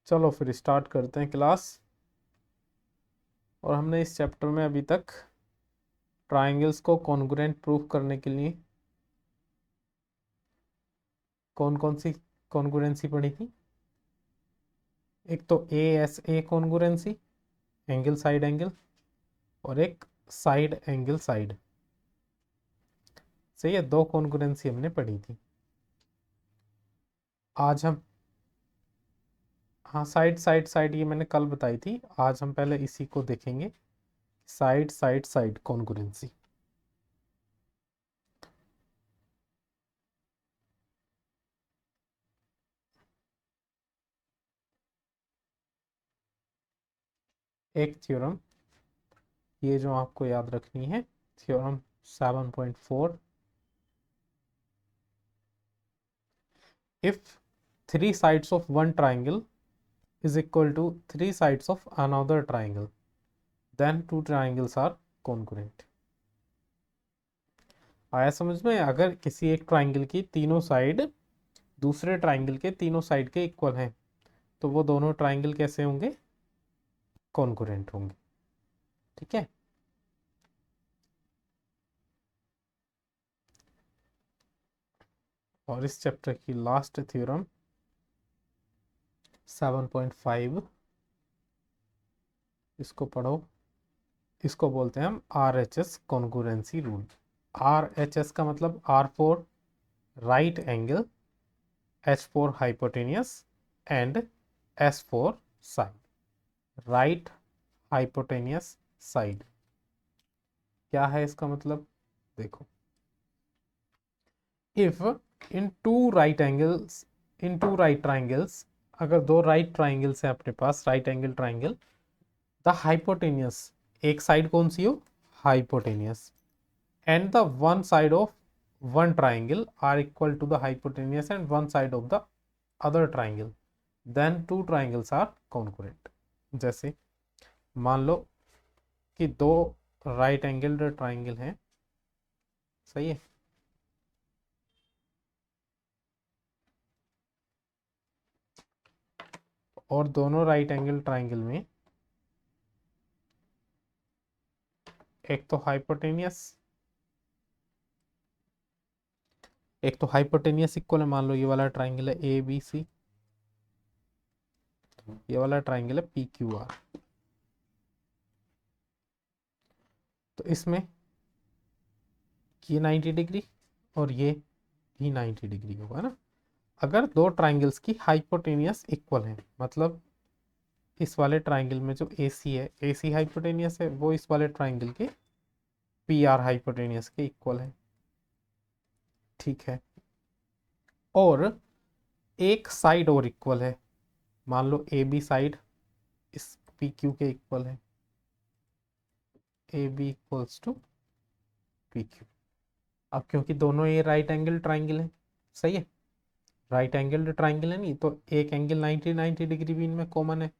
चलो फिर स्टार्ट करते हैं क्लास। और हमने इस चैप्टर में अभी तक ट्राइंगल्स को कॉन्ग्रुएंट प्रूफ करने के लिए कौन कौन सी कॉन्ग्रुएंसी पढ़ी थी। एक तो A S A congruency, angle side angle, और एक साइड एंगल साइड। सही है, दो कॉन्ग्रुएंसी हमने पढ़ी थी। आज हम, हाँ साइड साइड साइड ये मैंने कल बताई थी। आज हम पहले इसी को देखेंगे, साइड साइड साइड कॉन्ग्रुएंसी। एक थ्योरम ये जो आपको याद रखनी है, theorem 7.4, if three sides of one triangle is equal to three sides of another triangle, then two triangles are congruent। आया समझ में? अगर किसी एक ट्राइंगल की तीनों साइड दूसरे ट्राइंगल के तीनों साइड के इक्वल हैं, तो वो दोनों ट्राइंगल कैसे होंगे? कॉन्ग्रुएंट होंगे। ठीक है। और इस चैप्टर की लास्ट थ्योरम 7.5, इसको पढ़ो। इसको बोलते हैं हम RHS कॉन्ग्रुएंसी रूल। RHS का मतलब R for right angle, H for hypotenuse and S for side. Right hypotenuse side क्या है इसका मतलब? देखो, if in two right angles, in two right triangles, अगर दो राइट ट्राइंगल्स है अपने पास, right angle triangle, the hypotenuse, एक साइड कौन सी हो? Hypotenuse, and the one side of one triangle are equal to the hypotenuse and one side of the other triangle, then two triangles are congruent। जैसे मान लो कि दो right angle triangle हैं, सही है, और दोनों राइट एंगल ट्राइंगल में एक तो हाइपोटेनियस इक्वल है। मान लो ये वाला ट्राइंगल है ABC, ये वाला ट्राइंगल है PQR। तो इसमें ये 90 डिग्री और ये भी 90 डिग्री होगा ना। अगर दो ट्राइंगल्स की हाइपोटेनियस इक्वल है, मतलब इस वाले ट्राइंगल में जो AC है, AC हाइपोटेनियस है, वो इस वाले ट्राइंगल के PR हाइपोटेनियस के इक्वल है। ठीक है। और एक साइड और इक्वल है, मान लो AB साइड इस PQ के इक्वल है, AB इक्वल्स टू PQ। अब क्योंकि दोनों ये राइट एंगल ट्राइंगल है, सही है, राइट एंगल ट्राइंगल है नहीं, तो एक एंगल 90 डिग्री भी इनमें कॉमन है।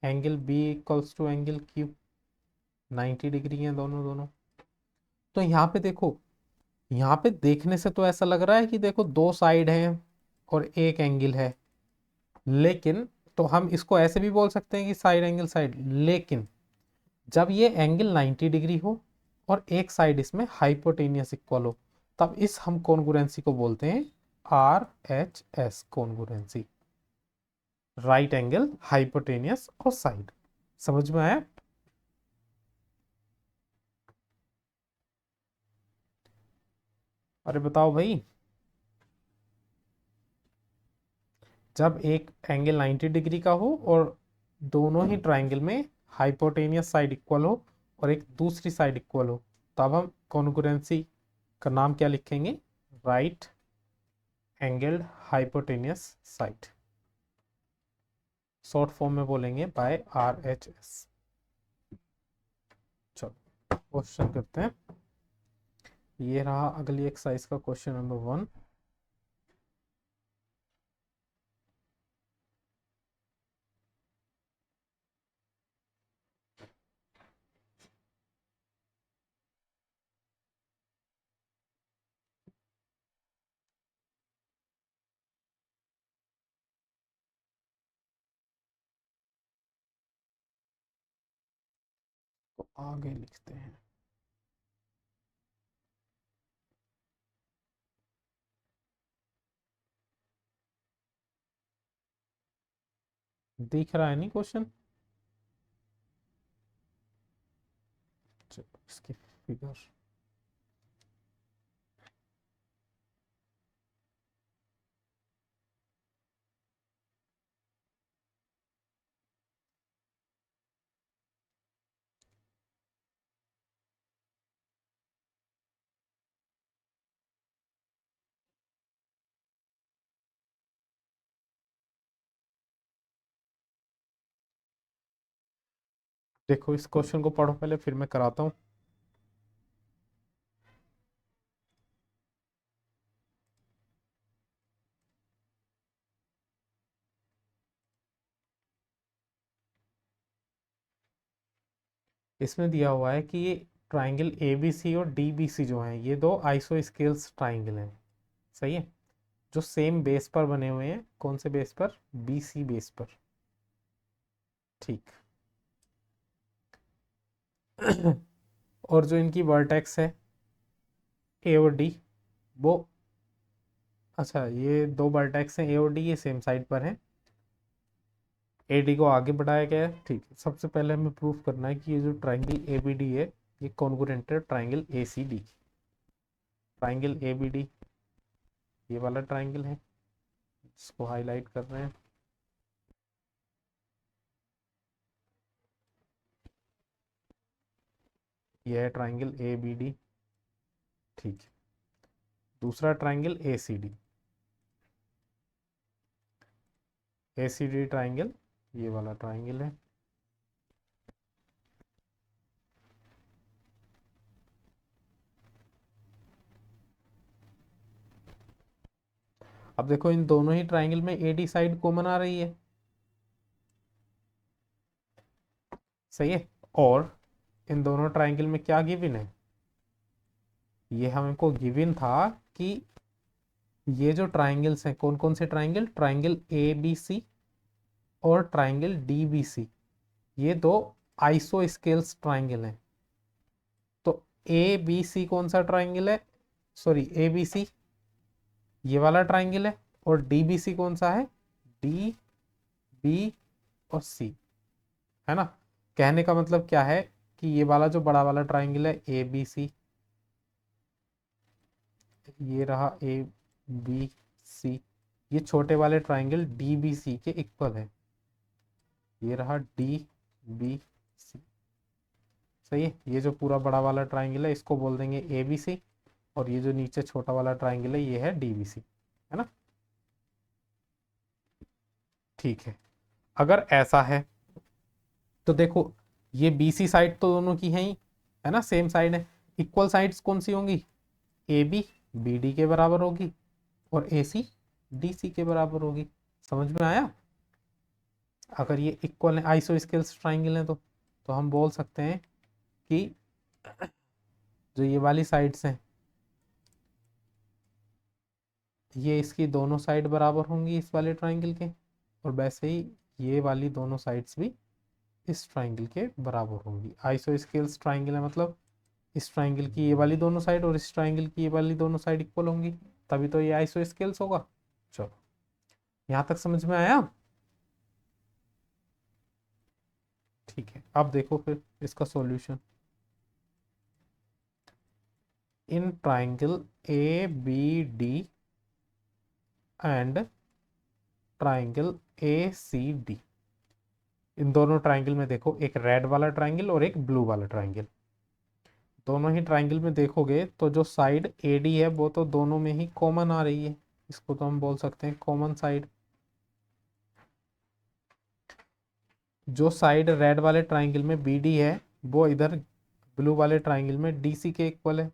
Angle B equals to angle Q, 90 degree है दोनों दोनों। तो यहाँ पे देखो, यहाँ पे देखने से तो ऐसा लग रहा है कि देखो दो साइड हैं और एक एंगल है, लेकिन तो हम इसको ऐसे भी बोल सकते हैं कि साइड एंगल साइड, लेकिन जब ये एंगल 90 डिग्री हो और एक साइड इसमें हाइपोटेनियस इक्वल हो, तब इस हम कॉन्ग्रुएंसी को बोलते हैं RHS congruency, right angle hypotenuse और साइड। समझ में आया? अरे बताओ भाई, जब एक एंगल 90 डिग्री का हो और दोनों ही ट्राइंगल में हाइपोटेनियस साइड इक्वल हो और एक दूसरी साइड इक्वल हो, तब हम कॉन्ग्रुएंसी का नाम क्या लिखेंगे? Right angled hypotenuse side, short form में बोलेंगे बाय RHS। चलो क्वेश्चन करते हैं। ये रहा अगली एक्सरसाइज का क्वेश्चन नंबर 1। तो आगे लिखते हैं दिख रहा है नहीं क्वेश्चन। चलो इसकी फिगर देखो, इस क्वेश्चन को पढ़ो पहले, फिर मैं कराता हूँ। इसमें दिया हुआ है कि ये ट्राइंगल ए बी सी और डी बी सी जो हैं, ये दो आइसोस्केल्स ट्राइंगल हैं। सही है। जो सेम बेस पर बने हुए हैं। कौन से बेस पर? बी सी बेस पर। ठीक। और जो इनकी वर्टेक्स है ए और डी, वो, अच्छा, ये दो वर्टेक्स हैं ए और डी, ये सेम साइड पर हैं। ए डी को आगे बढ़ाया गया है। ठीक है। सबसे पहले हमें प्रूफ करना है कि ये जो ट्राइंगल ए बी डी है, ये कॉन्ग्रुएंट है triangle A C D. Triangle A B D ये वाला ट्राइंगल है, इसको हाईलाइट कर रहे हैं। यह है ट्राइंगल ए बी डी। ठीक है। दूसरा triangle A C D. A C D triangle ये वाला ट्राइंगल है। अब देखो, इन दोनों ही ट्राइंगल में ए डी साइड कॉमन आ रही है। सही है। और इन दोनों ट्राइंगल में क्या गिवन है? ये हमको गिवन था कि ये जो ट्राइंगल्स हैं, कौन कौन से triangle? Triangle A B C और ट्राइंगल डी बी सी, ये दो आइसोस्केल्स ट्राइंगल हैं। तो ए बी सी कौन सा ट्राइंगल है? सॉरी, ए बी सी ये वाला ट्राइंगल है। और डी बी सी कौन सा है? डी बी और सी, है ना। कहने का मतलब क्या है कि ये वाला जो बड़ा वाला ट्राइंगल है ए बी सी, ये रहा ए बी सी, ये छोटे वाले ट्राइंगल डी बी सी के इक्वल है। ये रहा डी बी सी। सही है। ये जो पूरा बड़ा वाला ट्राइंगल है, इसको बोल देंगे ए बी सी, और ये जो नीचे छोटा वाला ट्राइंगल है, ये है डी बी सी, है ना। ठीक है। अगर ऐसा है तो देखो, ये बी सी साइड तो दोनों की है ही, है ना, सेम साइड है। इक्वल साइड्स कौन सी होंगी? ए बी बी डी के बराबर होगी, और ए सी डी सी के बराबर होगी। समझ में आया? अगर ये इक्वल है, आइसोस्केल्स ट्राइंगल है, तो हम बोल सकते हैं कि जो ये वाली साइड्स हैं, ये इसकी दोनों साइड बराबर होंगी इस वाले ट्राइंगल के, और वैसे ही ये वाली दोनों साइड्स भी इस ट्राइंगल के बराबर होंगी। आइसोस्केल्स ट्राइंगल है मतलब इस ट्राइंगल की ये वाली दोनों साइड और इस ट्राइंगल की ये वाली दोनों साइड इक्वल होंगी, तभी तो ये आइसोस्केल्स होगा। चलो, यहां तक समझ में आया? ठीक है। अब देखो फिर इसका solution. In triangle A B D and triangle A C D, इन दोनों ट्राइंगल में देखो, एक रेड वाला ट्राइंगल और एक ब्लू वाला ट्राइंगल। दोनों ही ट्राइंगल में देखोगे तो जो साइड ए डी है, वो तो दोनों में ही कॉमन आ रही है। इसको तो हम बोल सकते हैं कॉमन साइड। जो साइड रेड वाले ट्राइंगल में बी डी है, वो इधर ब्लू वाले ट्राइंगल में डी सी के इक्वल है,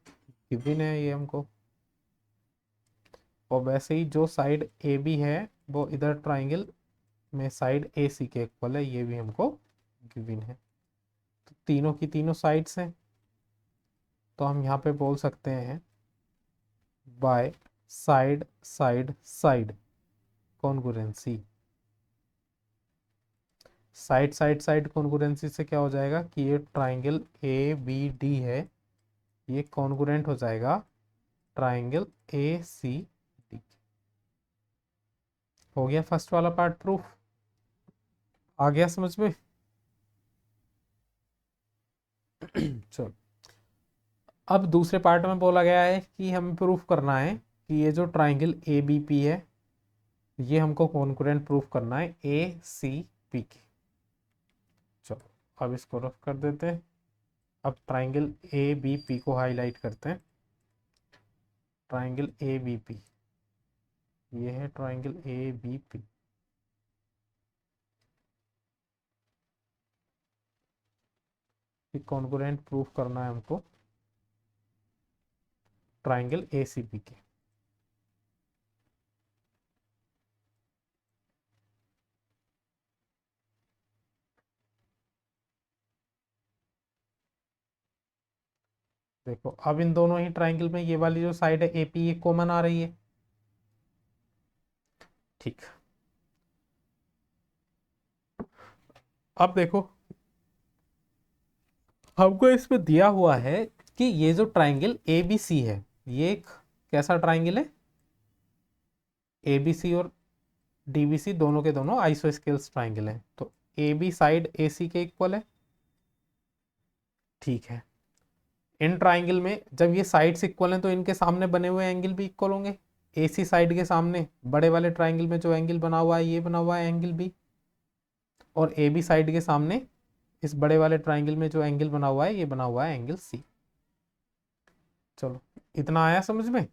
गिवन है ये हमको। और वैसे ही जो साइड ए बी है, वो इधर ट्राइंगल में साइड ए सी के इक्वल है, ये भी हमको गिवन है। तो तीनों की तीनों साइड्स हैं, तो हम यहाँ पे बोल सकते हैं by side side side congruency. Side side side congruency से क्या हो जाएगा कि ये ट्राइंगल ए बी डी है, ये कॉन्ग्रुएंट हो जाएगा ट्राइंगल ए सी डी। हो गया फर्स्ट वाला पार्ट प्रूफ। आ गया समझ में? चलो, अब दूसरे पार्ट में बोला गया है कि हमें प्रूफ करना है कि ये जो ट्राइंगल ए बी पी है, ये हमको कॉन्ग्रुएंट प्रूफ करना है ए सी पी के। चलो अब इसको रफ कर देते हैं। अब ट्राइंगल ए बी पी को हाईलाइट करते हैं। ट्राइंगल ए बी पी, ये है triangle A B P. Congruent proof करना है हमको ट्राइंगल ए सी पी के। देखो अब इन दोनों ही ट्राइंगल में ये वाली जो साइड है ए पी, ये कॉमन आ रही है। ठीक, अब देखो हमको इसमें दिया हुआ है कि ये जो ट्राइंगल ए बी सी है, ये एक कैसा ट्राइंगल है? ए बी सी और डी बी सी दोनों के दोनों आइसोस्केल्स ट्राइंगल है, तो ए बी साइड ए सी के इक्वल है। ठीक है, इन ट्राइंगल में जब ये साइड्स इक्वल हैं तो इनके सामने बने हुए एंगल भी इक्वल होंगे। ए सी साइड के सामने बड़े वाले ट्राइंगल में जो एंगल बना हुआ है, ये बना हुआ है एंगल बी, और ए बी साइड के सामने इस बड़े वाले ट्राइंगल में जो एंगल बना हुआ है, ये बना हुआ है एंगल सी। चलो इतना आया समझ में?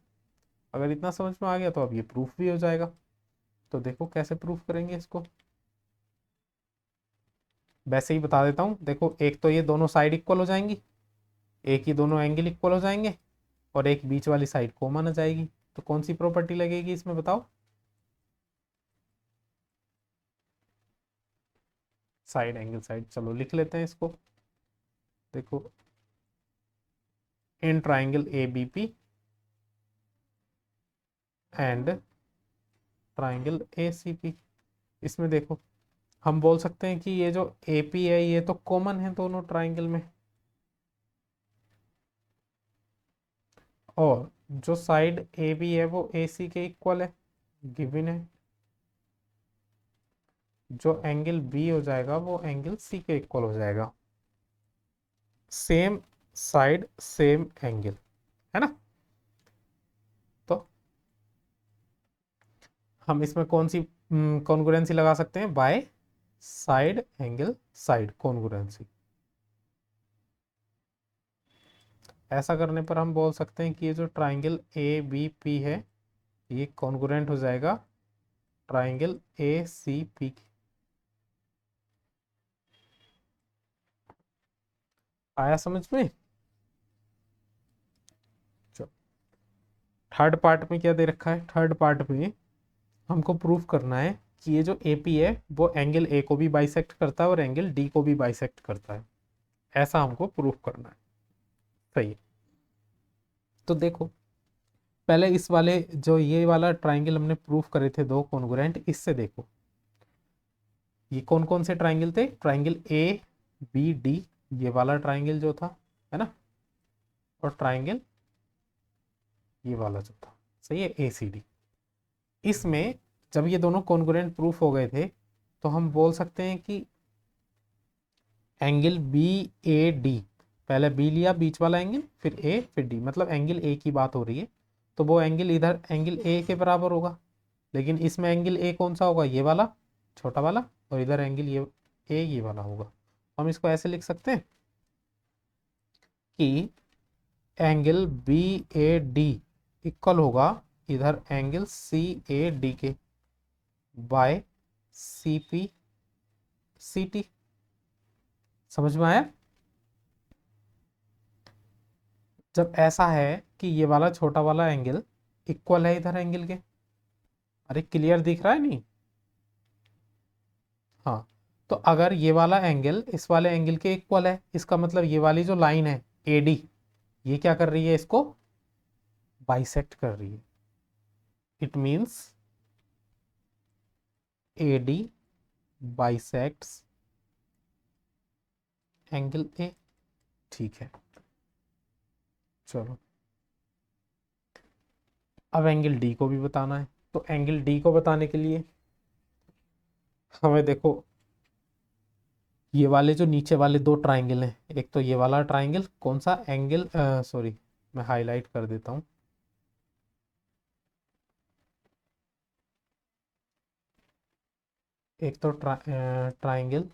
अगर इतना समझ में आ गया तो अब ये प्रूफ भी हो जाएगा। तो देखो कैसे प्रूफ करेंगे इसको। वैसे ही बता देता हूँ। देखो एक तो ये दोनों साइड इक्वल हो जाएंगी, एक ही दोनों एंगल इक्वल हो जाएंगे, और एक बीच वाली साइड कॉमन आ जाएगी। तो कौन सी प्रॉपर्टी लगेगी इसमें बताओ? Side angle side. चलो लिख लेते हैं इसको। देखो in triangle A B P and triangle A C P, इसमें देखो हम बोल सकते हैं कि ये जो ए पी है ये तो कॉमन है दोनों ट्राइंगल में, और जो साइड ए बी है वो ए सी के इक्वल है, गिवन है। जो एंगल बी हो जाएगा वो एंगल सी के इक्वल हो जाएगा। सेम साइड सेम एंगल, है ना? तो हम इसमें कौन सी कॉन्ग्रुएंसी लगा सकते हैं? By side angle side congruency. ऐसा करने पर हम बोल सकते हैं कि ये जो ट्राइंगल ए बी पी है, ये कॉन्ग्रुएंट हो जाएगा ट्राइंगल ए सी पी। आया समझ में? थर्ड पार्ट में क्या दे रखा है? थर्ड पार्ट में हमको प्रूफ करना है कि ये जो ए पी है वो एंगल ए को भी बाइसेक्ट करता है और एंगल डी को भी बाइसेक्ट करता है। ऐसा हमको प्रूफ करना है। सही है। तो देखो पहले इस वाले जो ये वाला ट्राइंगल हमने प्रूफ करे थे दो कॉन्ग्रुएंट, इससे देखो ये कौन कौन से ट्राइंगल थे? ट्राइंगल ए बी डी, ये वाला ट्राइंगल जो था, है ना, और ट्राइंगल ये वाला जो था, सही है, ए सी डी। इसमें जब ये दोनों कॉन्ग्रुएंट प्रूफ हो गए थे तो हम बोल सकते हैं कि एंगल बी ए डी, पहले बी लिया बीच वाला एंगल, फिर ए फिर डी, मतलब एंगल ए की बात हो रही है, तो वो एंगल इधर एंगल ए के बराबर होगा। लेकिन इसमें एंगल ए कौन सा होगा? ये वाला छोटा वाला, और इधर एंगल ये वाला होगा। हम इसको ऐसे लिख सकते हैं कि angle B A D equal होगा इधर एंगल सी ए डी के by C P C T. समझ में आया? जब ऐसा है कि ये वाला छोटा वाला एंगल इक्वल है इधर एंगल के, अरे क्लियर दिख रहा है नहीं? हाँ, तो अगर ये वाला एंगल इस वाले एंगल के इक्वल है, इसका मतलब ये वाली जो लाइन है AD, ये क्या कर रही है? इसको बाइसेक्ट कर रही है। It means AD bisects angle A. ठीक है, चलो अब एंगल डी को भी बताना है। तो एंगल डी को बताने के लिए हमें देखो ये वाले जो नीचे वाले दो ट्राइंगल हैं, एक तो ये वाला ट्राइंगल, कौन सा एंगल, सॉरी मैं हाईलाइट कर देता हूँ। एक तो ट्राइंगल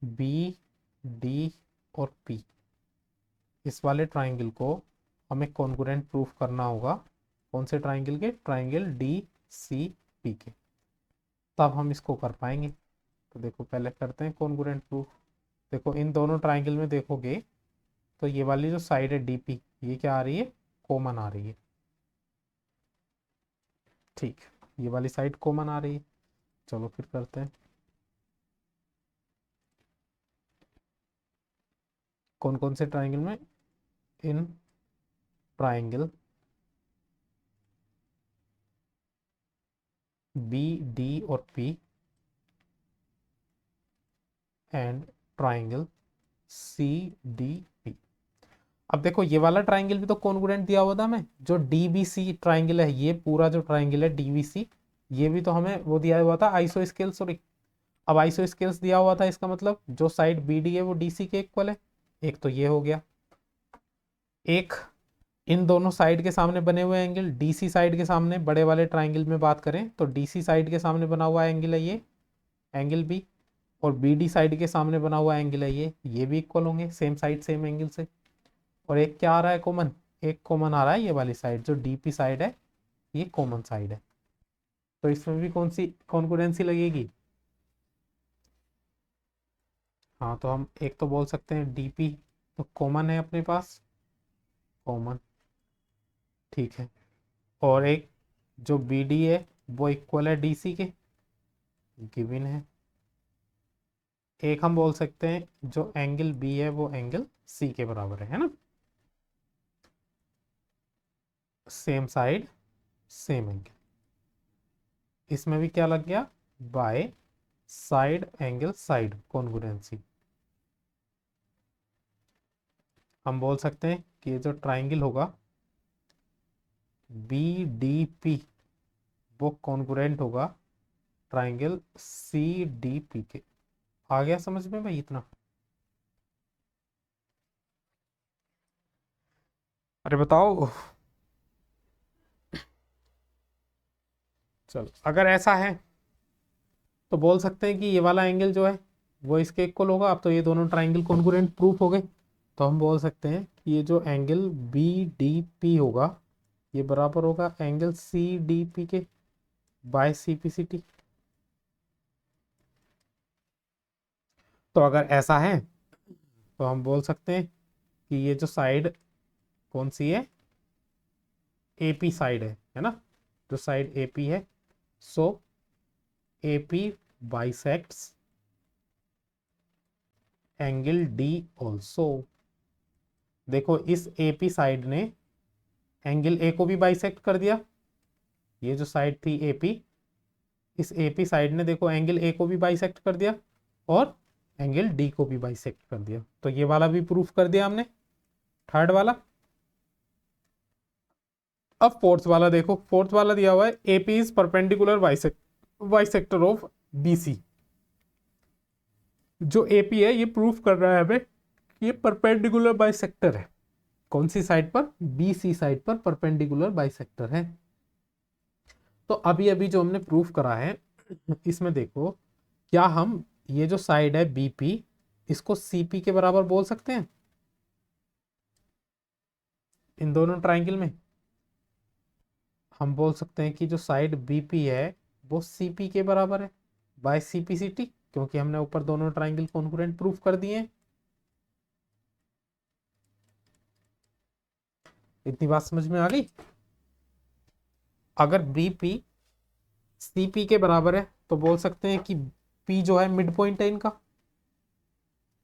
बी डी और पी, इस वाले ट्राइंगल को हमें कॉन्ग्रुएंट प्रूफ करना होगा। कौन से ट्राइंगल के? ट्राइंगल डी सी पी के, तब हम इसको कर पाएंगे। तो देखो पहले करते हैं कॉन्ग्रुएंट प्रूफ। देखो इन दोनों ट्राइंगल में देखोगे तो ये वाली जो साइड है डीपी, ये क्या आ रही है? कॉमन आ रही है। ठीक, ये वाली साइड कॉमन आ रही है। चलो फिर करते हैं। कौन कौन से ट्राइंगल में? इन ट्राइंगल बी डी और P and triangle C D P. अब देखो ये वाला ट्राइंगल भी तो कॉन्ग्रुएंट दिया हुआ था हमें, जो डीबीसी ट्राइंगल है, ये पूरा जो ट्राइंगल है डीबीसी, ये भी तो हमें वो दिया हुआ था आइसो स्केल, सॉरी। अब आइसो स्केल्स दिया हुआ था, इसका मतलब जो साइड बी डी है वो डीसी के इक्वल है। एक तो ये हो गया। एक इन दोनों साइड के सामने बने हुए एंगल, डीसी साइड के सामने बड़े वाले ट्राइंगल में बात करें तो डीसी साइड के सामने बना हुआ एंगल है ये एंगल बी, और बी डी साइड के सामने बना हुआ एंगल है ये भी इक्वल होंगे, सेम साइड सेम एंगल से। और एक क्या आ रहा है कॉमन? एक कॉमन आ रहा है ये वाली साइड जो डीपी साइड है, ये कॉमन साइड है। तो इसमें भी कौन सी कॉन्ग्रुएंसी लगेगी? हाँ, तो हम एक तो बोल सकते हैं डीपी तो कॉमन है अपने पास, कॉमन, ठीक है। और एक जो बी डी है वो इक्वल है डीसी के, गिवन है। एक हम बोल सकते हैं जो एंगल बी है वो एंगल सी के बराबर है ना? सेम साइड सेम एंगल, इसमें भी क्या लग गया? By side angle side congruency. हम बोल सकते हैं कि ये जो ट्राइंगल होगा बी डी पी वो कॉन्ग्रुएंट होगा ट्राइंगल सी डी पी के। आ गया समझ में भाई इतना? अरे बताओ। चलो अगर ऐसा है तो बोल सकते हैं कि ये वाला एंगल जो है वो इसके इक्वल होगा। अब तो ये दोनों ट्राइंगल कॉन्ग्रुएंट प्रूफ हो गए, तो हम बोल सकते हैं कि ये जो एंगल बी डी पी होगा ये बराबर होगा एंगल सी डी पी के by C P C T. तो अगर ऐसा है तो हम बोल सकते हैं कि ये जो साइड कौन सी है? एपी साइड है ना? जो साइड एपी है, so AP bisects angle D also. देखो इस एपी साइड ने एंगल ए को भी बाइसेक्ट कर दिया। ये जो साइड थी एपी, इस एपी साइड ने देखो एंगल ए को भी बाइसेक्ट कर दिया और एंगल डी को भी बाइसेक्ट कर दिया। तो ये वाला भी प्रूफ कर दिया हमने, थर्ड वाला। अब फोर्थ वाला देखो, फोर्थ वाला दिया हुआ है AP is perpendicular bisector of BC. जो एपी है ये प्रूफ कर रहा है हमें कि ये परपेंडिकुलर बाइसेक्टर है। कौन सी साइड पर? बीसी साइड पर परपेंडिकुलर बाइसेक्टर है। तो अभी अभी जो हमने प्रूफ करा है इसमें देखो, क्या हम ये जो साइड है बीपी इसको सीपी के बराबर बोल सकते हैं? इन दोनों ट्राइंगल में हम बोल सकते हैं कि जो साइड बीपी है वो सीपी के बराबर है बाय सीपीसीटी, क्योंकि हमने ऊपर दोनों ट्राइंगल कॉन्ग्रुएंट प्रूफ कर दिए हैं। इतनी बात समझ में आ गई? अगर बीपी सीपी के बराबर है तो बोल सकते हैं कि पी जो है मिड पॉइंट है इनका,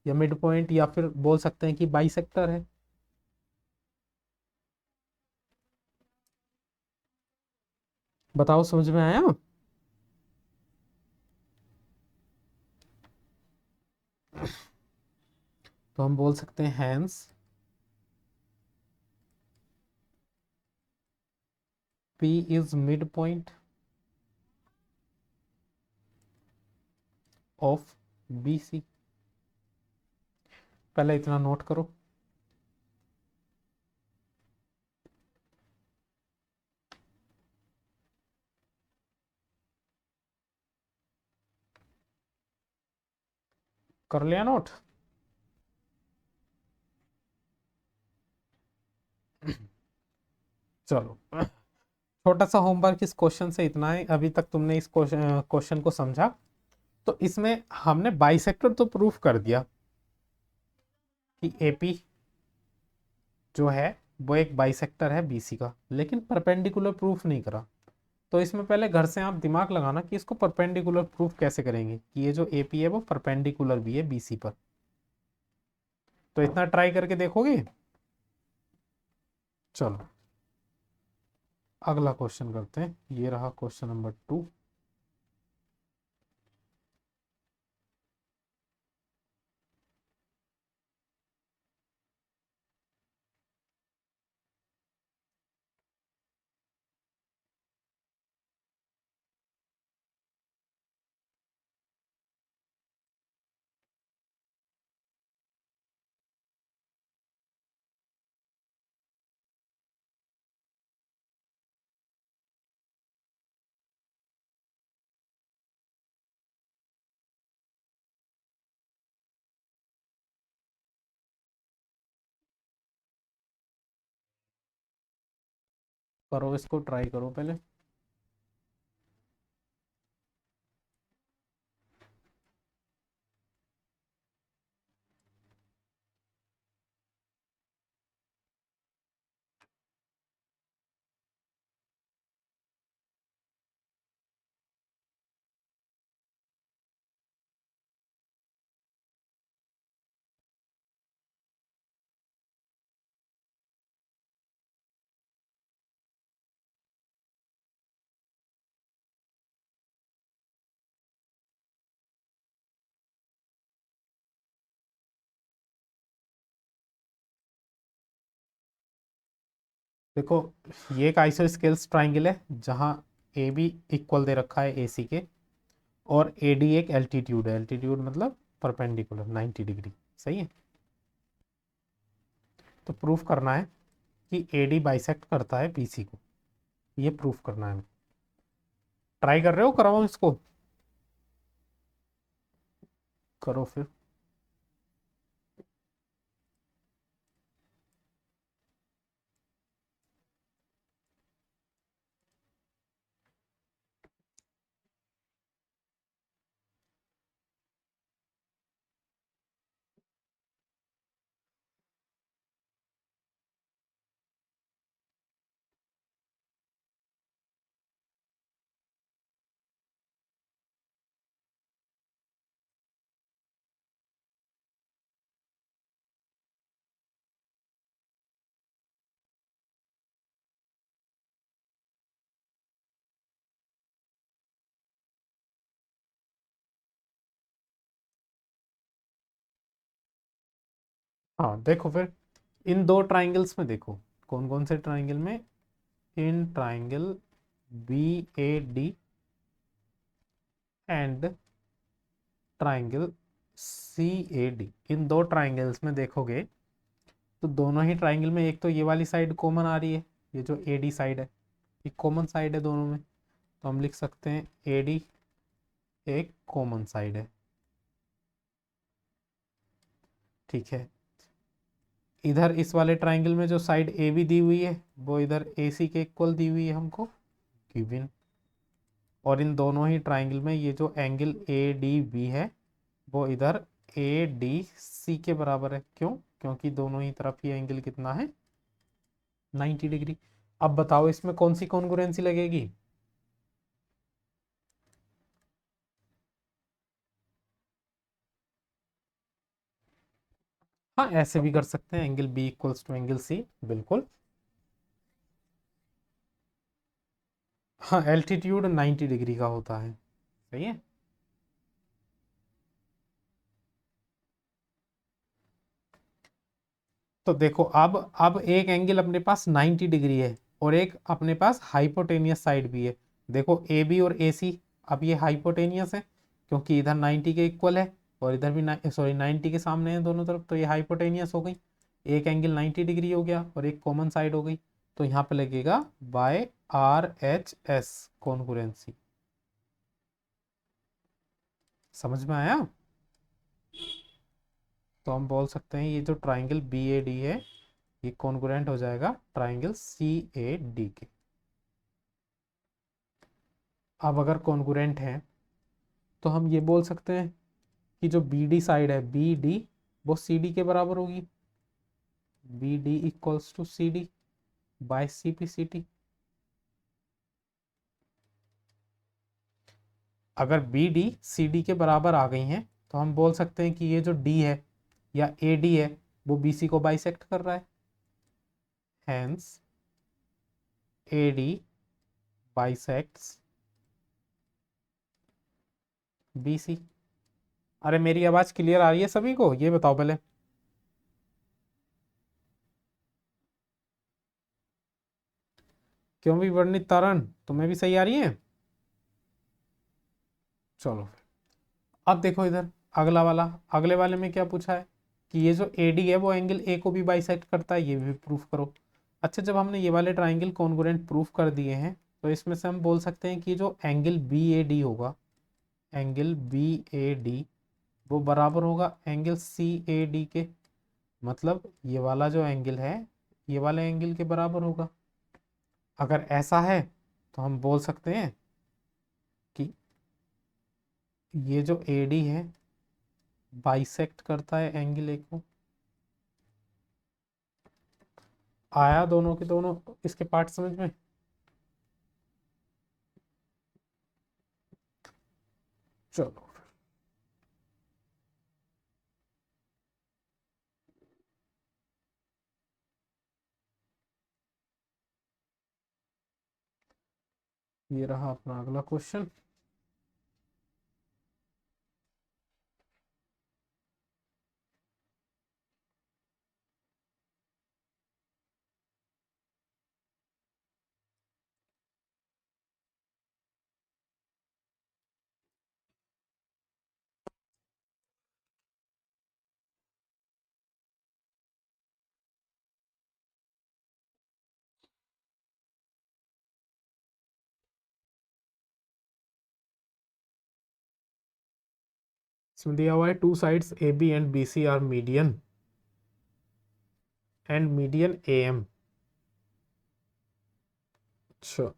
या मिड पॉइंट, या फिर बोल सकते हैं कि बाइसेक्टर है। बताओ समझ में आया? तो हम बोल सकते हैं hence P is mid point of BC। पहले इतना नोट करो। कर लिया नोट? चलो, छोटा सा होमवर्क इस क्वेश्चन से इतना है। अभी तक तुमने इस क्वेश्चन को समझा। तो इसमें हमने बाइसेक्टर तो प्रूफ कर दिया कि AP जो है वो एक बाइसेक्टर है BC का, लेकिन परपेंडिकुलर प्रूफ नहीं करा। तो इसमें पहले घर से आप दिमाग लगाना कि इसको परपेंडिकुलर प्रूफ कैसे करेंगे कि ये जो AP है वो परपेंडिकुलर भी है BC पर। तो इतना ट्राई करके देखोगे? चलो अगला क्वेश्चन करते हैं। ये रहा क्वेश्चन नंबर 2। करो, इसको ट्राई करो पहले। देखो, ये एक आइसोस्केल्स ट्राइंगल है जहां AB इक्वल दे रखा है AC के, और AD एक एल्टीट्यूड है। एल्टीट्यूड मतलब परपेंडिकुलर 90 डिग्री। सही है। तो प्रूफ करना है कि AD बाइसेक्ट करता है BC को। ये प्रूफ करना है। ट्राई कर रहे हो? कराओ इसको। करो फिर। हाँ देखो फिर, इन दो ट्राइंगल्स में देखो, कौन कौन से ट्राइंगल में। In triangle BAD and triangle CAD, इन दो ट्राइंगल्स में देखोगे तो दोनों ही ट्राइंगल में एक तो ये वाली साइड कॉमन आ रही है। ये जो AD साइड है ये कॉमन साइड है दोनों में। तो हम लिख सकते हैं AD एक कॉमन साइड है। ठीक है। इधर इस वाले ट्राइंगल में जो साइड AB दी हुई है वो इधर AC के इक्वल दी हुई है हमको, गिवन। और इन दोनों ही ट्राइंगल में ये जो एंगल ADB है वो इधर ADC के बराबर है। क्यों? क्योंकि दोनों ही तरफ ये एंगल कितना है? 90 डिग्री। अब बताओ इसमें कौन सी कॉन्ग्रुएंसी लगेगी? हाँ, ऐसे भी कर सकते हैं, angle B equals to angle C। बिल्कुल। हाँ, एल्टीट्यूड 90 डिग्री का होता है। सही है। तो देखो अब एक एंगल अपने पास 90 डिग्री है और एक अपने पास हाइपोटेनियस साइड भी है। देखो ए बी और ए सी, अब ये हाइपोटेनियस है क्योंकि इधर 90 के इक्वल है और इधर भी सॉरी 90 के सामने है दोनों तरफ, तो ये हाइपोटेनियस हो गई। एक एंगल 90 डिग्री हो गया और एक कॉमन साइड हो गई, तो यहाँ पे लगेगा by R H S congruency. समझ में आया? तो हम बोल सकते हैं ये जो ट्राइंगल बी ए डी है ये कॉन्ग्रुएंट हो जाएगा ट्राइंगल सी ए डी के। अब अगर कॉन्ग्रुएंट है तो हम ये बोल सकते हैं कि जो बी डी साइड है बी डी वो सी डी के बराबर होगी। B D equals to C D by C P C T. अगर बी डी सी डी के बराबर आ गई हैं तो हम बोल सकते हैं कि ये जो डी है या ए डी है वो बी सी को बाइसेक्ट कर रहा है। Hence A D bisects B C. अरे मेरी आवाज क्लियर आ रही है सभी को, ये बताओ पहले। क्यों भी वर्णित तारण तुम्हें भी सही आ रही है? चलो अब देखो इधर अगला वाला, अगले वाले में क्या पूछा है कि ये जो ए डी है वो एंगल ए को भी बाइसेक्ट करता है, ये भी प्रूफ करो। अच्छा, जब हमने ये वाले ट्राइंगल कॉन्ग्रुएंट प्रूफ कर दिए हैं तो इसमें से हम बोल सकते हैं कि जो एंगल बी ए डी होगा, एंगल बी ए डी वो बराबर होगा एंगल सी ए डी के। मतलब ये वाला जो एंगल है ये वाले एंगल के बराबर होगा। अगर ऐसा है तो हम बोल सकते हैं कि ये जो ए डी है बाइसेक्ट करता है एंगल ए को। आया दोनों के दोनों इसके पार्ट समझ में? चलो ये रहा अपना अगला क्वेश्चन। इसमें दिया हुआ है two sides A B and B C are median and median A M. अच्छा,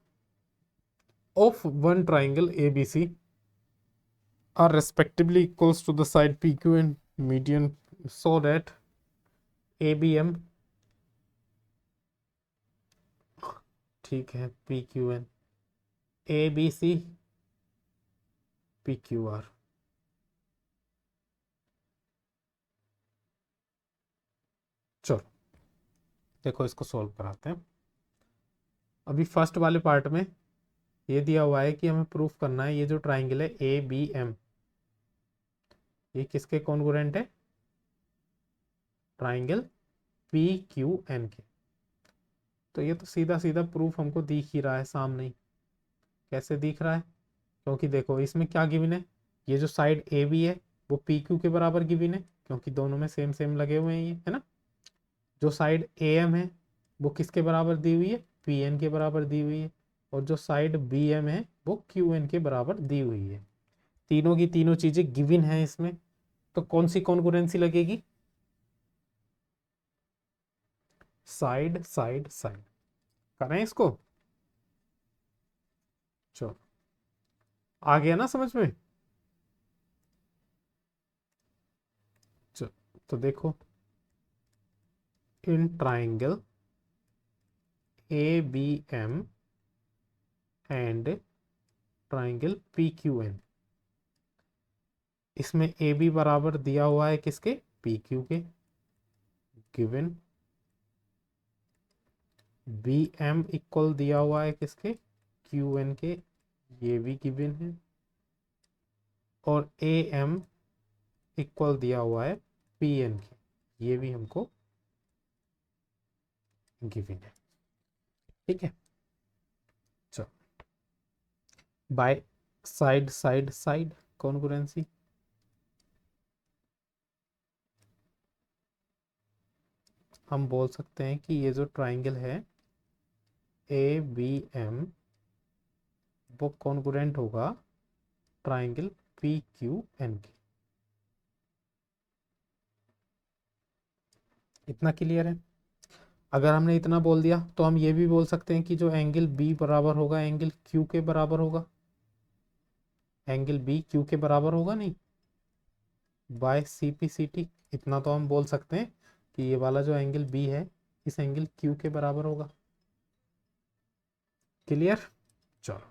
of one triangle A B C are respectively equals to the side PQ and median, so that ABM, ठीक है, PQN ABC PQR। चलो देखो इसको solve कराते हैं। अभी first वाले पार्ट में ये दिया हुआ है कि हमें प्रूफ करना है ये जो ट्राइंगल है ABM ये किसके कॉन्ग्रुएंट है? ट्राइंगल PQN के। तो ये तो सीधा सीधा प्रूफ हमको दिख ही रहा है सामने ही। कैसे दिख रहा है? क्योंकि देखो इसमें क्या गिवन है, ये जो साइड ए बी है वो पी क्यू के बराबर गिवन है क्योंकि दोनों में सेम सेम लगे हुए हैं ये, है ना। जो साइड ए एम है वो किसके बराबर दी हुई है? पी एन के बराबर दी हुई है। और जो साइड बी एम है वो क्यू एन के बराबर दी हुई है। तीनों की तीनों चीजें गिवन है इसमें, तो कौन सी कॉन्ग्रुएंसी लगेगी? Side side side. करें इसको? चलो आ गया ना समझ में? चलो तो देखो in triangle A B M and triangle P Q N, इसमें ए बी बराबर दिया हुआ है किसके? पी क्यू के, गिवन। बी एम इक्वल दिया हुआ है किसके? क्यू एन के, ये भी गिवन है। और ए एम इक्वल दिया हुआ है पी एन के, ये भी हमको गिवन है। ठीक है, चलो by side side side congruency, हम बोल सकते हैं कि ये जो ट्राइंगल है ए बी एम वो कॉन्ग्रुएंट होगा ट्राइंगल पी क्यू एन के। इतना क्लियर है? अगर हमने इतना बोल दिया तो हम ये भी बोल सकते हैं कि जो एंगल बी बराबर होगा एंगल क्यू के बराबर होगा, एंगल बी क्यू के बराबर होगा नहीं, by C P C T. इतना तो हम बोल सकते हैं कि ये वाला जो एंगल बी है इस एंगल क्यू के बराबर होगा। क्लियर? चलो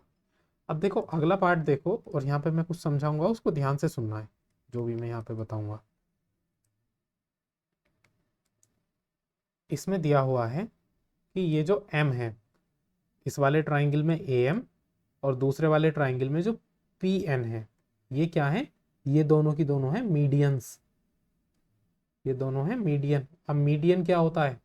अब देखो अगला पार्ट देखो, और यहाँ पे मैं कुछ समझाऊंगा, उसको ध्यान से सुनना है जो भी मैं यहाँ पे बताऊंगा। इसमें दिया हुआ है कि ये जो m है इस वाले ट्राइंगल में ए एम, और दूसरे वाले ट्राइंगल में जो पी एन है, ये क्या है? ये दोनों की दोनों है मीडियंस, ये दोनों है मीडियन। अब मीडियन क्या होता है?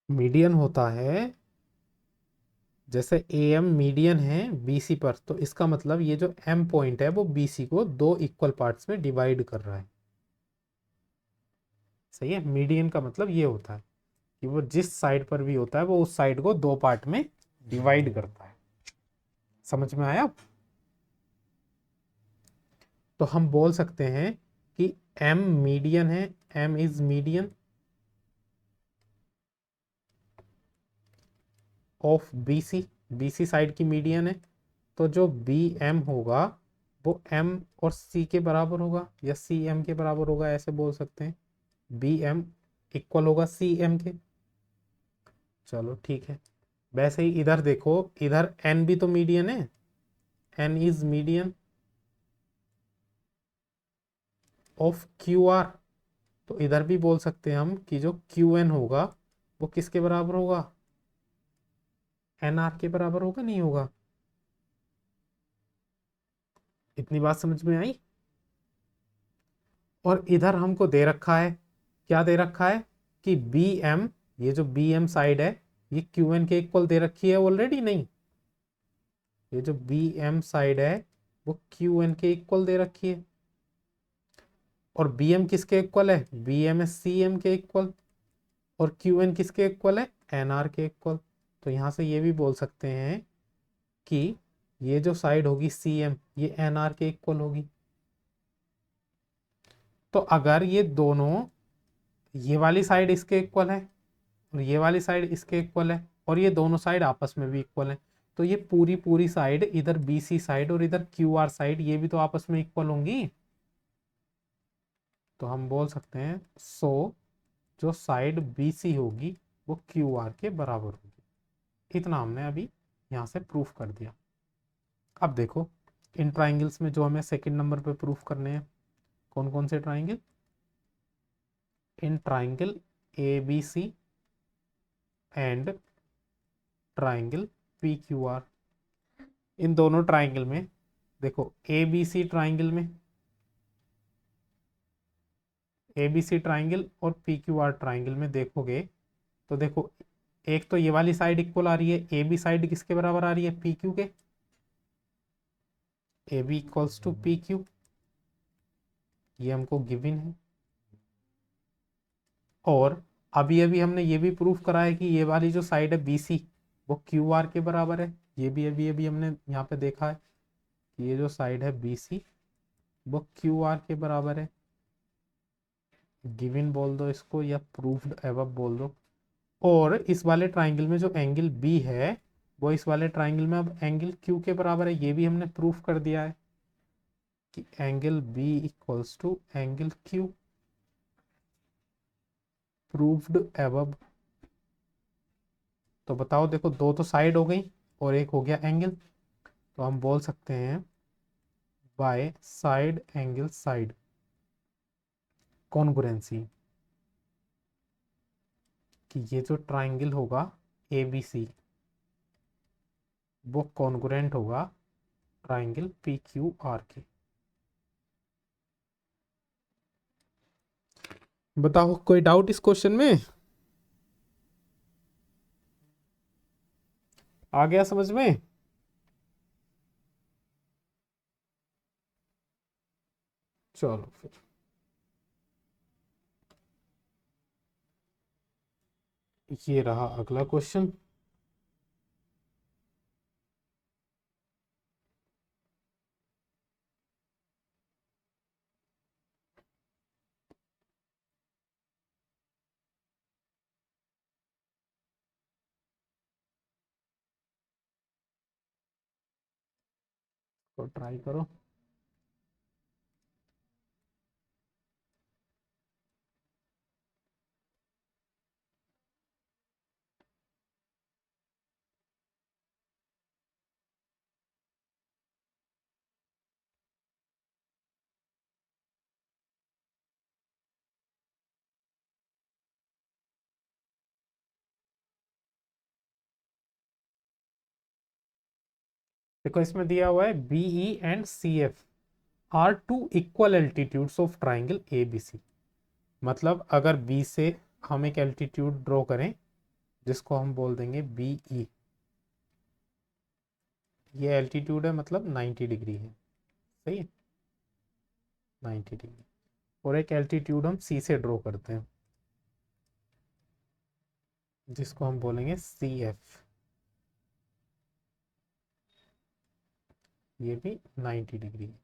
मीडियन होता है, जैसे ए एम मीडियन है बीसी पर, तो इसका मतलब ये जो एम पॉइंट है वो बीसी को दो इक्वल पार्ट्स में डिवाइड कर रहा है। सही है? मीडियन का मतलब ये होता है कि वो जिस साइड पर भी होता है वो उस साइड को दो पार्ट में डिवाइड करता है। समझ में आया? तो हम बोल सकते हैं कि एम मीडियन है, M is median of BC, BC side की मीडियन है। तो जो बी एम होगा वो एम और सी के बराबर होगा या सी एम के बराबर होगा, ऐसे बोल सकते हैं। बी एम इक्वल होगा सी एम के। चलो ठीक है। वैसे ही इधर देखो, इधर एन भी तो मीडियन है, N is median of Q R. तो इधर भी बोल सकते हैं हम कि जो क्यू एन होगा वो किसके बराबर होगा? एन आर के बराबर होगा, नहीं होगा? इतनी बात समझ में आई? और इधर हमको दे रखा है, क्या दे रखा है कि बी एम, ये जो बी एम साइड है ये क्यू एन के इक्वल दे रखी है ऑलरेडी, नहीं? ये जो बी एम साइड है वो क्यू एन के इक्वल दे रखी है। और बी एम किसके इक्वल है? बी एम है सी एम के इक्वल। और क्यू एन किसके इक्वल है? एन आर के इक्वल। तो यहां से ये भी बोल सकते हैं कि ये जो साइड होगी सी एम ये एन आर के इक्वल होगी। तो अगर ये दोनों, ये वाली साइड इसके इक्वल है और ये वाली साइड इसके इक्वल है, और ये दोनों साइड आपस में भी इक्वल है, तो ये पूरी पूरी साइड, इधर बी सी साइड और इधर क्यू आर साइड, ये भी तो आपस में इक्वल होंगी। तो हम बोल सकते हैं सो जो साइड बी सी होगी वो क्यू आर के बराबर होगी। इतना हमने अभी यहाँ से प्रूफ कर दिया। अब देखो इन ट्राइंगल्स में जो हमें सेकंड नंबर पे प्रूफ करने हैं, कौन कौन से triangle? In triangle A B C and triangle P Q R. इन दोनों ट्राइंगल में देखो, ए बी सी ट्राइंगल में, ए बी सी ट्राइंगल और पी क्यू आर ट्राइंगल में देखोगे तो देखो, एक तो ये वाली साइड इक्वल आ रही है, ए बी साइड किसके बराबर आ रही है? पी क्यू के। A B equals to P Q, ये हमको गिवन है। और अभी अभी हमने ये भी प्रूफ करा है कि ये वाली जो साइड है बी सी वो क्यू आर के बराबर है। ये भी अभी अभी हमने यहाँ पे देखा है कि ये जो साइड है बी सी वो क्यू आर के बराबर है। गिवन बोल दो इसको या प्रूफ्ड एबव बोल दो। और इस वाले ट्राइंगल में जो एंगल बी है वो इस वाले ट्राइंगल में अब एंगल क्यू के बराबर है, ये भी हमने प्रूफ कर दिया है कि angle B equals to angle Q, proofed above. तो बताओ, देखो दो तो साइड हो गई और एक हो गया एंगल, तो हम बोल सकते हैं by side angle side congruency कि ये जो ट्राइंगल होगा ए बी सी वो कॉन्ग्रुएंट होगा ट्राइंगल पी क्यू आर के। बताओ कोई डाउट इस क्वेश्चन में? आ गया समझ में? चलो फिर ये रहा अगला क्वेश्चन। तो ट्राई करो। देखो इसमें दिया हुआ है BE and C F are two equal altitudes of triangle A B C. मतलब अगर बी से हम एक एल्टीट्यूड ड्रॉ करें जिसको हम बोल देंगे बीई, ये एल्टीट्यूड है मतलब 90 डिग्री है, सही है, 90 डिग्री। और एक एल्टीट्यूड हम सी से ड्रॉ करते हैं जिसको हम बोलेंगे सी एफ, ये भी 90 डिग्री है।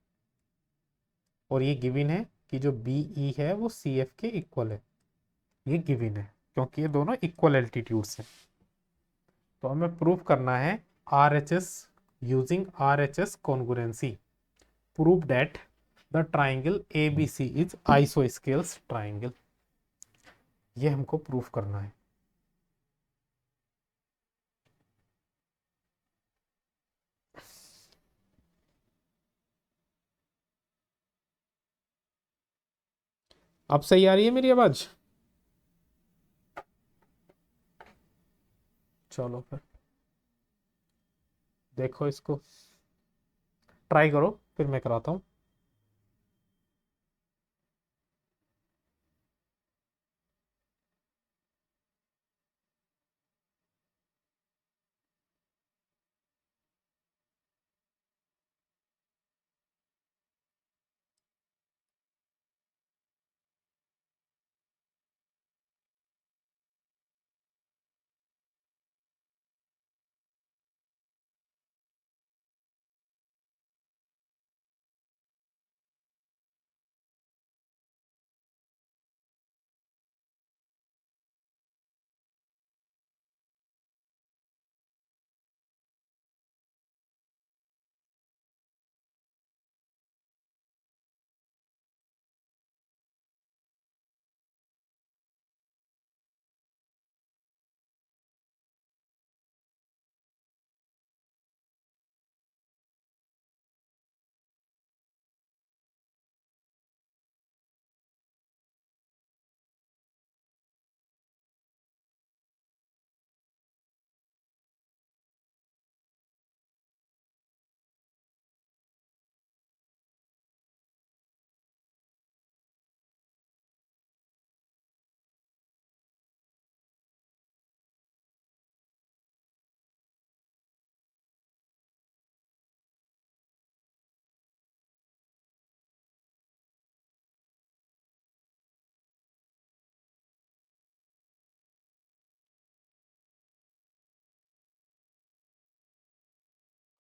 और ये गिवन है कि जो बीई है वो सी एफ के इक्वल है, ये गिवन है क्योंकि ये दोनों इक्वल एल्टीट्यूड्स हैं। तो हमें प्रूव करना है R H S using R H S congruency, prove that the triangle A B C is isosceles triangle. ये हमको प्रूव करना है। अब सही आ रही है मेरी आवाज? चलो फिर देखो इसको, ट्राई करो फिर मैं कराता हूँ।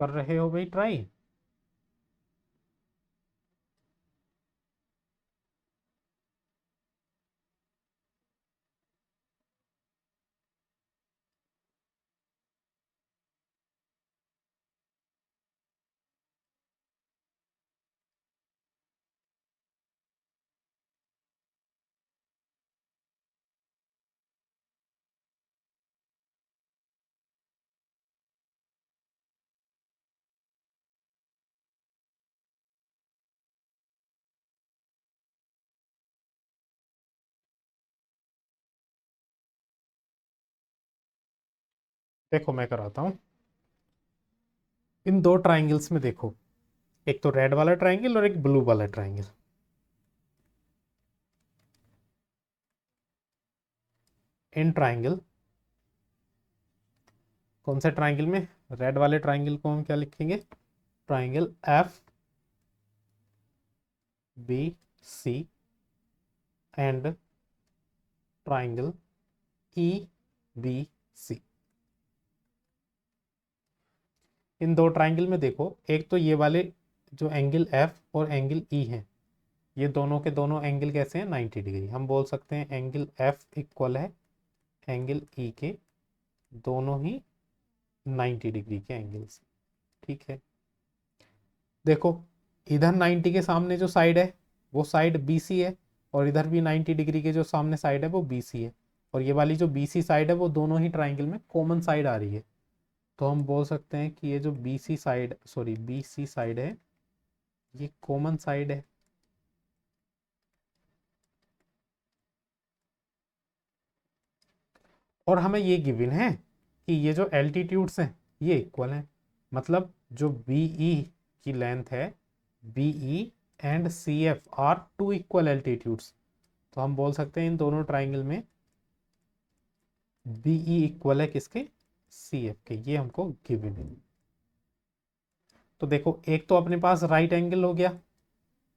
कर रहे हो भाई ट्राई? देखो मैं कराता हूँ। इन दो ट्राइंगल्स में देखो, एक तो रेड वाला ट्राइंगल और एक ब्लू वाला ट्राइंगल। इन ट्राइंगल, कौन से ट्राइंगल में? रेड वाले ट्राइंगल को हम क्या लिखेंगे? Triangle F B C and triangle E B C. इन दो ट्राइंगल में देखो, एक तो ये वाले जो एंगल एफ और एंगल ई हैं, ये दोनों के दोनों एंगल कैसे हैं? 90 डिग्री। हम बोल सकते हैं एंगल एफ इक्वल है एंगल ई के दोनों ही 90 डिग्री के एंगल्स। ठीक है, देखो इधर 90 के सामने जो साइड है वो साइड BC है, और इधर भी 90 डिग्री के जो सामने साइड है वो BC है, और ये वाली जो BC साइड है वो दोनों ही ट्राइंगल में कॉमन साइड आ रही है। तो हम बोल सकते हैं कि ये जो BC साइड है ये कॉमन साइड है। और हमें ये गिवन है कि ये जो एल्टीट्यूड्स हैं ये इक्वल हैं, मतलब जो BE की लेंथ है, BE and CF are two equal altitudes. तो हम बोल सकते हैं इन दोनों ट्राइंगल में BE इक्वल है किसके? CF के। ये हमको गिवन है। तो देखो एक तो अपने पास राइट एंगल हो गया,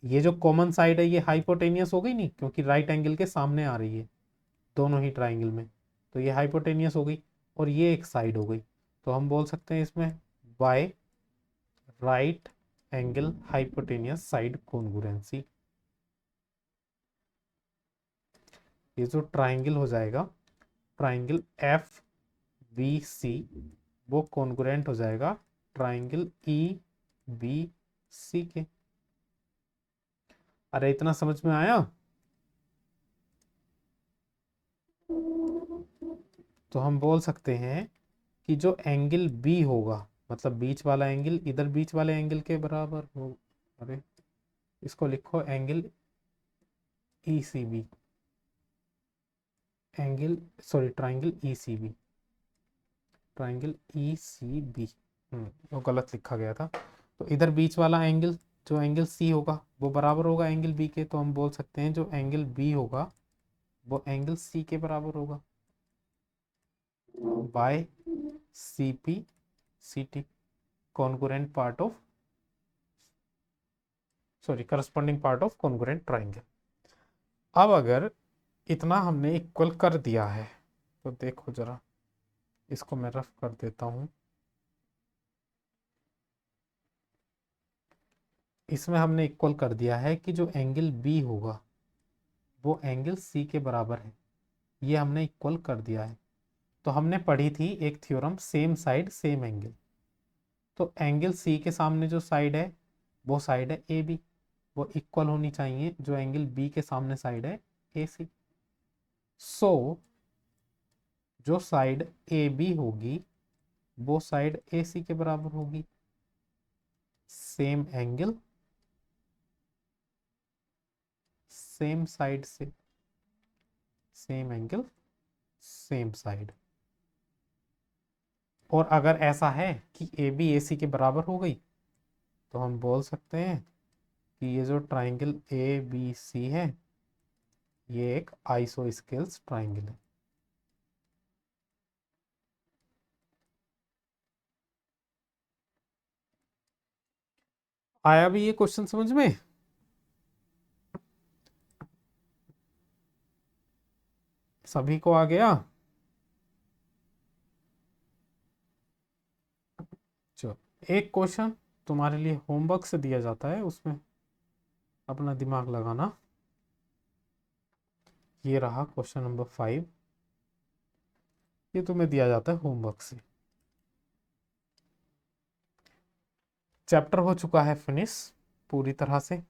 ये जो कॉमन साइड है ये हाइपोटेनियस हो गई नहीं, क्योंकि राइट एंगल के सामने आ रही है दोनों ही ट्राइंगल में, तो ये हाइपोटेनियस हो गई। और ये एक साइड हो गई, तो हम बोल सकते हैं इसमें by right angle hypotenuse side congruency. ये जो ट्राइंगल हो जाएगा ट्राइंगल एफ बी सी, वो कॉन्ग्रुएंट हो जाएगा ट्राइंगल ई बी सी के। अरे इतना समझ में आया? तो हम बोल सकते हैं कि जो एंगल बी होगा, मतलब बीच वाला एंगल इधर बीच वाले एंगल के बराबर हो। अरे इसको लिखो angle E C B, angle triangle E C B, triangle E C B. वो गलत लिखा गया था। तो इधर बीच वाला एंगल जो एंगल सी होगा वो बराबर होगा एंगल बी के, तो हम बोल सकते हैं जो एंगल बी होगा वो एंगल सी के बराबर होगा by C P C T, congruent part of corresponding part of congruent triangle. अब अगर इतना हमने इक्वल कर दिया है तो देखो जरा, इसको मैं रफ कर देता हूं। इसमें हमने इक्वल कर दिया है कि जो एंगल बी होगा वो एंगल सी के बराबर है, ये हमने इक्वल कर दिया है। तो हमने पढ़ी थी एक theorem, same side same angle. तो एंगल सी के सामने जो साइड है वो साइड है ए बी, वो इक्वल होनी चाहिए जो एंगल बी के सामने साइड है ए सी। सो जो साइड ए बी होगी वो साइड ए सी के बराबर होगी। सेम एंगल सेम साइड से, सेम एंगल सेम साइड। और अगर ऐसा है कि ए बी ए सी के बराबर हो गई तो हम बोल सकते हैं कि ये जो ट्राइंगल ए बी सी है ये एक आइसोस्केल्स ट्राइंगल है। आया भी ये क्वेश्चन समझ में? सभी को आ गया? चलो एक क्वेश्चन तुम्हारे लिए होमवर्क से दिया जाता है, उसमें अपना दिमाग लगाना। ये रहा क्वेश्चन नंबर 5, ये तुम्हें दिया जाता है होमवर्क से। चैप्टर हो चुका है फिनिश पूरी तरह से।